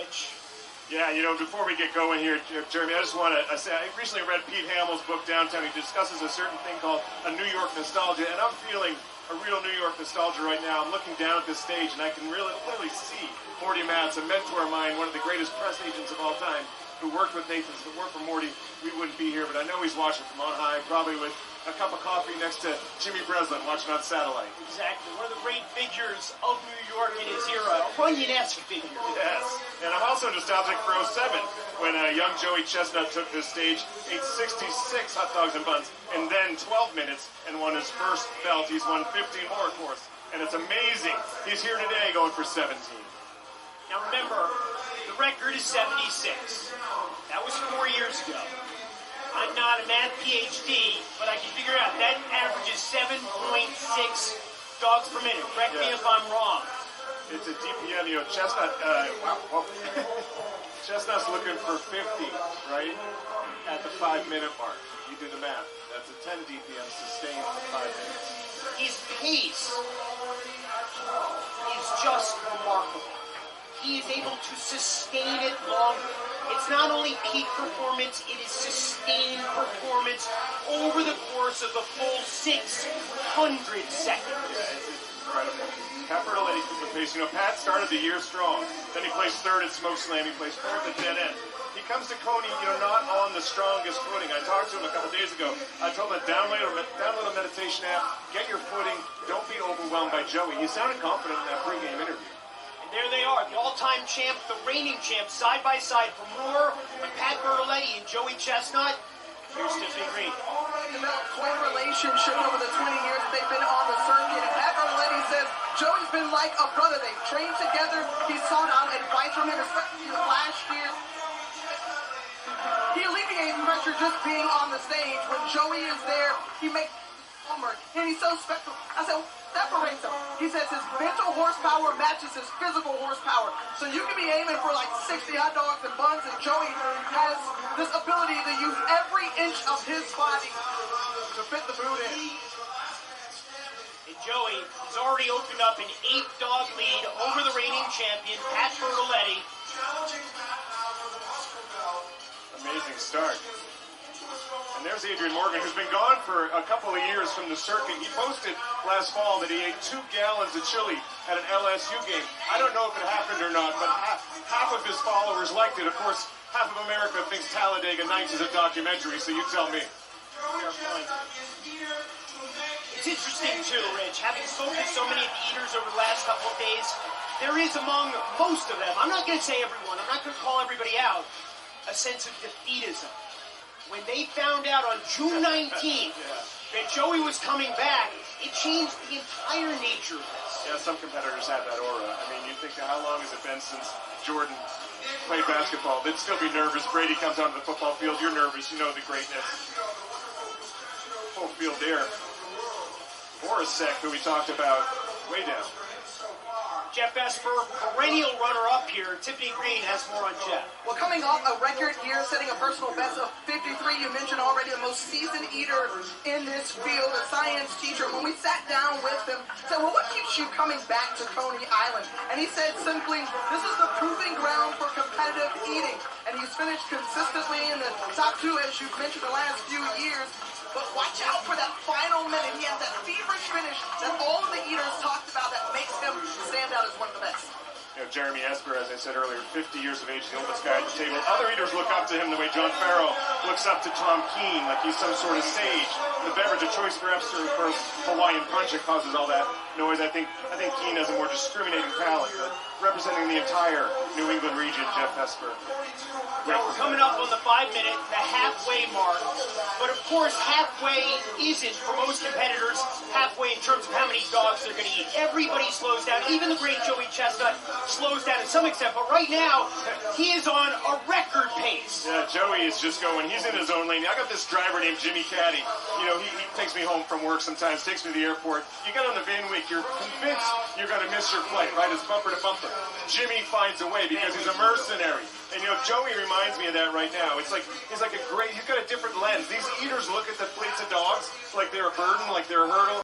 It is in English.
Rich. Yeah, before we get going here, Jeremy, I just want to say I recently read Pete Hamill's book, Downtown. He discusses a certain thing called a New York nostalgia, and I'm feeling a real New York nostalgia right now. I'm looking down at this stage, and I can really see Morty Matz, a mentor of mine, one of the greatest press agents of all time, who worked with Nathan. If it weren't for Morty, we wouldn't be here, but I know he's watching from on high, probably with a cup of coffee next to Jimmy Breslin watching on satellite. Exactly. One of the great figures of New York in his era. A Runyon-esque figure. Yes. And I'm also nostalgic for 07, when young Joey Chestnut took this stage, ate 66 hot dogs and buns, and then 12 minutes, and won his first belt. He's won 15 more, of course. And it's amazing. He's here today going for 17. Now remember, the record is 76. That was 4 years ago. I'm not a math PhD, but I can figure out that averages 7.6 dogs per minute. Correct me if I'm wrong. It's a DPM, Chestnut, Chestnut's looking for 50, right? At the 5-minute mark. You do the math. That's a 10 DPM sustained for 5 minutes. His pace is just remarkable. He is able to sustain it longer. It's not only peak performance, it is sustained performance over the course of the full 600 seconds. Yeah, it's incredible. Pat Bertoletti's keeping pace. Pat started the year strong. Then he placed third at Smoke Slam. He placed fourth at Dead End. He comes to Coney, not on the strongest footing. I talked to him a couple days ago. I told him to download a meditation app, get your footing, don't be overwhelmed by Joey. He sounded confident in that pregame interview. There they are, the all-time champ, the reigning champ, side by side for more with Pat Bertoletti and Joey Chestnut. Here's Tiffany Green. Developed quite a relationship over the 20 years that they've been on the circuit. And Pat Bertoletti says Joey's been like a brother. They've trained together. He sought out advice from him, especially last year. He alleviates pressure just being on the stage. When Joey is there, he makes homework, and he's so special. I said, separates him. He says his mental horsepower matches his physical horsepower. So you can be aiming for like 60 hot dogs and buns, and Joey has this ability to use every inch of his body to fit the food in. And Joey has already opened up an 8-dog lead over the reigning champion, Pat Bertoletti. Amazing start. And there's Adrian Morgan, who's been gone for a couple of years from the circuit. He posted last fall that he ate 2 gallons of chili at an LSU game. I don't know if it happened or not, but half of his followers liked it. Of course, half of America thinks Talladega Nights is a documentary, so you tell me. It's interesting, too, Rich. Having spoken to so many of the eaters over the last couple of days, there is among most of them, I'm not going to say everyone, I'm not going to call everybody out, a sense of defeatism. When they found out on June 19th that Joey was coming back, it changed the entire nature of this. Yeah, some competitors have that aura. I mean, you think, how long has it been since Jordan played basketball? They'd still be nervous. Brady comes onto the football field. You're nervous. You know the greatness. Full field there. Borisek, who we talked about, way down. Jeff Esper, perennial runner-up here. Tiffany Green has more on Jeff. Well, coming off a record year, setting a personal best of 53, you mentioned already the most seasoned eater in this field, a science teacher. When we sat down with him, said, well, what keeps you coming back to Coney Island? And he said simply, this is the proving ground for competitive eating. And he's finished consistently in the top 2, as you've mentioned, the last few years. But watch out for that final minute. He has that feverish finish that all of the eaters talked about that makes him stand out as one of the best. Jeremy Esper, as I said earlier, 50 years of age, the oldest guy at the table. Other eaters look up to him the way John Farrell looks up to Tom Keene, like he's some sort of sage. The beverage of choice for Esper, of course, Hawaiian punch, it causes all that noise. I think Keene has a more discriminating palate, but representing the entire New England region, Jeff Esper. Now we're coming up on the 5-minute, the halfway mark. But of course, halfway isn't, for most competitors, halfway in terms of how many dogs they're going to eat. Everybody slows down. Even the great Joey Chestnut slows down to some extent. But right now, he is on a record pace. Yeah, Joey is just going. He's in his own lane. I got this driver named Jimmy Caddy. He takes me home from work sometimes, takes me to the airport. You get on the Van Wyck, you're convinced you're going to miss your flight, right? It's bumper to bumper. Jimmy finds a way because he's a mercenary. And Joey reminds me of that right now. It's like he's got a different lens. These eaters look at the plates of dogs like they're a burden, like they're a hurdle.